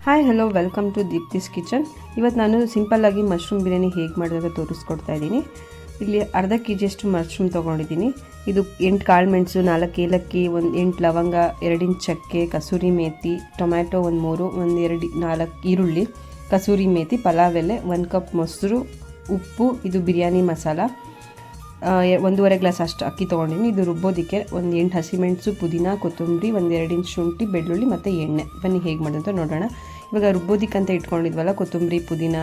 Hi hello welcome to Deepti's kitchen. ಇವತ್ತು ನಾನು ಸಿಂಪಲ್ಲಾಗಿ ಮಶ್ರೂಮ್ ಬಿರಿಯಾನಿ ಹೇಗೆ ಮಾಡೋದಾಗ ತೋರಿಸ್ಕೊಡ್ತಾ ಇದ್ದೀನಿ. ಇಲ್ಲಿ ಅರ್ಧ KGಯಷ್ಟು ಮಶ್ರೂಮ್ ತೊಗೊಂಡಿದ್ದೀನಿ. ಇದು 8 ಕಾಳು ಮೆಣಸು, 4 ಏಲಕ್ಕಿ, 8 ಲವಂಗ, 2 ಇಂಚ್ ಚಕ್ಕೆ, ಕಸೂರಿ ಮೇಥಿ, ಟೊಮ್ಯಾಟೊ 3, 4 ಈರುಳ್ಳಿ, ಕಸೂರಿ ಮೇಥಿ, ಪಲಾವ್ ಎಲೆ, 1 ಕಪ್ ಮೊಸರು, ಉಪ್ಪು, ಇದು ಬಿರಿಯಾನಿ ಮಸಾಲ, 1.5 ಗ್ಲಾಸ್ ಅಷ್ಟು ಅಕ್ಕಿ ತೊಗೊಂಡಿದ್ದೀನಿ. ಇದು ರುಬ್ಬೋದಕ್ಕೆ 8 ಹಸಿಮೆಣಸು, ಪುದೀನ, ಕೊತ್ತಂಬರಿ, 2 ಇಂಚ್ ಶುಂಠಿ, ಬೆಳ್ಳುಳ್ಳಿ ಮತ್ತು ಎಣ್ಣೆ. ಬನ್ನಿ ಹೇಗೆ ಮಾಡೋದಂತ ನೋಡೋಣ. ಇವಾಗ ರುಬ್ಬೋದಕ್ಕಂತ ಇಟ್ಕೊಂಡಿದ್ವಲ್ಲ, ಕೊತ್ತಂಬರಿ, ಪುದೀನ,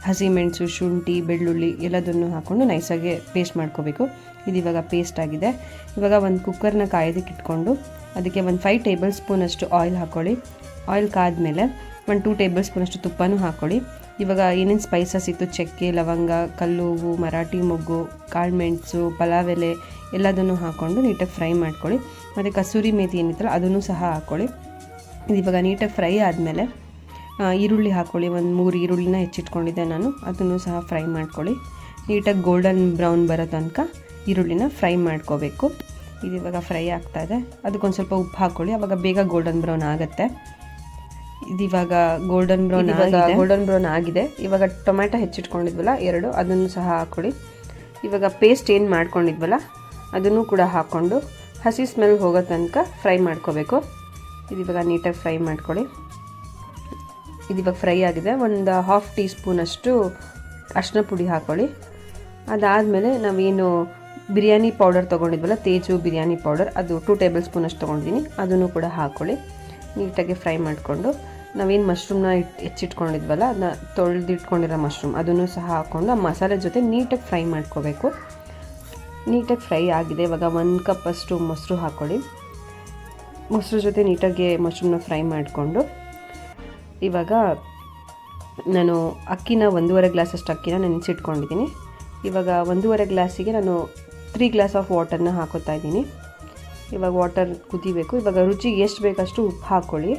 ಹಸಿಮೆಣಸು, ಶುಂಠಿ, ಬೆಳ್ಳುಳ್ಳಿ ಎಲ್ಲದನ್ನು ಹಾಕ್ಕೊಂಡು ನೈಸಾಗಿ ಪೇಸ್ಟ್ ಮಾಡ್ಕೋಬೇಕು. ಇದು ಇವಾಗ ಪೇಸ್ಟ್ ಆಗಿದೆ. ಇವಾಗ ಒಂದು ಕುಕ್ಕರ್ನ ಕಾಯೋದಕ್ಕೆ ಇಟ್ಕೊಂಡು ಅದಕ್ಕೆ 5 ಟೇಬಲ್ ಸ್ಪೂನಷ್ಟು ಆಯಿಲ್ ಹಾಕ್ಕೊಳ್ಳಿ. ಆಯಿಲ್ ಕಾದ್ಮೇಲೆ 2 ಟೇಬಲ್ ಸ್ಪೂನಷ್ಟು ತುಪ್ಪನೂ ಹಾಕ್ಕೊಳ್ಳಿ. ಇವಾಗ ಏನೇನು ಸ್ಪೈಸಸ್ ಇತ್ತು, ಚಕ್ಕೆ, ಲವಂಗ, ಕಲ್ಲು ಹೂವು, ಮರಾಠಿ ಮೊಗ್ಗು, ಕಾಳು ಮೆಣಸು, ಪಲಾವ್ ಎಲೆ ಎಲ್ಲದನ್ನು ಹಾಕ್ಕೊಂಡು ನೀಟಾಗಿ ಫ್ರೈ ಮಾಡ್ಕೊಳ್ಳಿ. ಮತ್ತು ಕಸೂರಿ ಮೇಥಿ ಏನಿತ್ತಲ್ಲ ಅದನ್ನು ಸಹ ಹಾಕ್ಕೊಳ್ಳಿ. ಇದು ಇವಾಗ ನೀಟಾಗಿ ಫ್ರೈ ಆದಮೇಲೆ ಈರುಳ್ಳಿ ಹಾಕ್ಕೊಳ್ಳಿ. 3 ಈರುಳ್ಳಿನ ಹೆಚ್ಚಿಟ್ಕೊಂಡಿದ್ದೆ ನಾನು, ಅದನ್ನು ಸಹ ಫ್ರೈ ಮಾಡ್ಕೊಳ್ಳಿ. ನೀಟಾಗಿ ಗೋಲ್ಡನ್ ಬ್ರೌನ್ ಬರೋ ತನಕ ಈರುಳ್ಳಿನ ಫ್ರೈ ಮಾಡ್ಕೋಬೇಕು. ಇದು ಇವಾಗ ಫ್ರೈ ಆಗ್ತಾಯಿದೆ. ಅದಕ್ಕೊಂದು ಸ್ವಲ್ಪ ಉಪ್ಪು ಹಾಕ್ಕೊಳ್ಳಿ, ಆವಾಗ ಬೇಗ ಗೋಲ್ಡನ್ ಬ್ರೌನ್ ಆಗುತ್ತೆ. ಇದು ಇವಾಗ ಗೋಲ್ಡನ್ ಬ್ರೌನ್ ಆಗಿದೆ. ಇವಾಗ ಟೊಮ್ಯಾಟೊ ಹೆಚ್ಚಿಟ್ಕೊಂಡಿದ್ವಲ್ಲ 2, ಅದನ್ನು ಸಹ ಹಾಕ್ಕೊಳ್ಳಿ. ಇವಾಗ ಪೇಸ್ಟ್ ಏನು ಮಾಡ್ಕೊಂಡಿದ್ವಲ್ಲ ಅದನ್ನು ಕೂಡ ಹಾಕ್ಕೊಂಡು ಹಸಿ ಸ್ಮೆಲ್ ಹೋಗೋ ತನಕ ಫ್ರೈ ಮಾಡ್ಕೋಬೇಕು. ಇದು ಇವಾಗ ನೀಟಾಗಿ ಫ್ರೈ ಮಾಡ್ಕೊಳ್ಳಿ. ಇದು ಇವಾಗ ಫ್ರೈ ಆಗಿದೆ. ಒಂದು 1/2 ಟೀ ಸ್ಪೂನಷ್ಟು ಅರಿಶಿನ ಪುಡಿ ಹಾಕ್ಕೊಳ್ಳಿ. ಅದಾದಮೇಲೆ ನಾವೇನು ಬಿರಿಯಾನಿ ಪೌಡರ್ ತೊಗೊಂಡಿದ್ವಲ್ಲ, ತೇಜು ಬಿರಿಯಾನಿ ಪೌಡರ್, ಅದು 2 ಟೇಬಲ್ ಸ್ಪೂನಷ್ಟು ತೊಗೊಂಡಿದ್ದೀನಿ, ಅದನ್ನು ಕೂಡ ಹಾಕ್ಕೊಳ್ಳಿ. ನೀಟಾಗಿ ಫ್ರೈ ಮಾಡಿಕೊಂಡು ನಾವೇನು ಮಶ್ರೂಮ್ನ ಹೆಚ್ಚಿಟ್ಕೊಂಡಿದ್ವಲ್ಲ, ಅದನ್ನ ತೊಳೆದಿಟ್ಕೊಂಡಿರೋ ಮಶ್ರೂಮ್ ಅದನ್ನು ಸಹ ಹಾಕ್ಕೊಂಡು ಆ ಮಸಾಲೆ ಜೊತೆ ನೀಟಾಗಿ ಫ್ರೈ ಮಾಡ್ಕೋಬೇಕು. ನೀಟಾಗಿ ಫ್ರೈ ಆಗಿದೆ. ಇವಾಗ 1 ಕಪ್ ಅಷ್ಟು ಮೊಸರು ಹಾಕ್ಕೊಳ್ಳಿ. ಮೊಸರು ಜೊತೆ ನೀಟಾಗಿ ಮಶ್ರೂಮ್ನ ಫ್ರೈ ಮಾಡಿಕೊಂಡು ಇವಾಗ ನಾನು ಅಕ್ಕಿನ 1.5 ಗ್ಲಾಸ್ ಅಷ್ಟು ಅಕ್ಕಿನ ನೆನೆಸಿಟ್ಕೊಂಡಿದ್ದೀನಿ. ಇವಾಗ 1.5 ಗ್ಲಾಸಿಗೆ ನಾನು 3 ಗ್ಲಾಸ್ ಆಫ್ ವಾಟರ್ನ ಹಾಕೋತಾ ಇದ್ದೀನಿ. ಇವಾಗ ವಾಟರ್ ಕುದಿಬೇಕು. ಇವಾಗ ರುಚಿಗೆ ಎಷ್ಟು ಬೇಕಷ್ಟು ಉಪ್ಪು ಹಾಕ್ಕೊಳ್ಳಿ.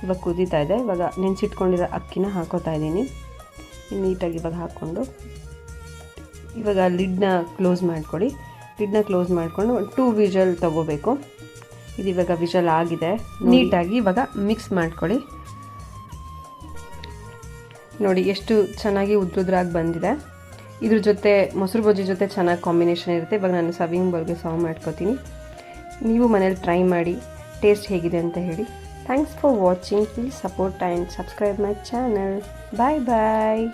ಇವಾಗ ಕುದೀತಾ ಇದೆ. ಇವಾಗ ನೆನೆಸಿಟ್ಕೊಂಡಿರೋ ಅಕ್ಕಿನ ಹಾಕೋತಾ ಇದ್ದೀನಿ. ನೀಟಾಗಿ ಇವಾಗ ಹಾಕ್ಕೊಂಡು ಇವಾಗ ಲಿಡ್ನ ಕ್ಲೋಸ್ ಮಾಡ್ಕೊಳ್ಳಿ. ಲಿಡ್ನ ಕ್ಲೋಸ್ ಮಾಡಿಕೊಂಡು 2 ವಿಷಲ್ ತೊಗೋಬೇಕು. ಇದು ಇವಾಗ ವಿಷಲ್ ಆಗಿದೆ. ನೀಟಾಗಿ ಇವಾಗ ಮಿಕ್ಸ್ ಮಾಡ್ಕೊಳ್ಳಿ. ನೋಡಿ ಎಷ್ಟು ಚೆನ್ನಾಗಿ ಉದ್ರುದ್ರಾಗಿ ಬಂದಿದೆ. ಇದ್ರ ಜೊತೆ ಮೊಸರು ಬಜ್ಜಿ ಜೊತೆ ಚೆನ್ನಾಗಿ ಕಾಂಬಿನೇಷನ್ ಇರುತ್ತೆ. ಇವಾಗ ನಾನು ಸರ್ವಿಂಗ್ ಬೌಲ್ಗೆ ಸರ್ವ್ ಮಾಡ್ಕೋತೀನಿ. ನೀವು ಮನೇಲಿ ಟ್ರೈ ಮಾಡಿ ಟೇಸ್ಟ್ ಹೇಗಿದೆ ಅಂತ ಹೇಳಿ. Thanks for watching. Please support and subscribe my channel. Bye bye.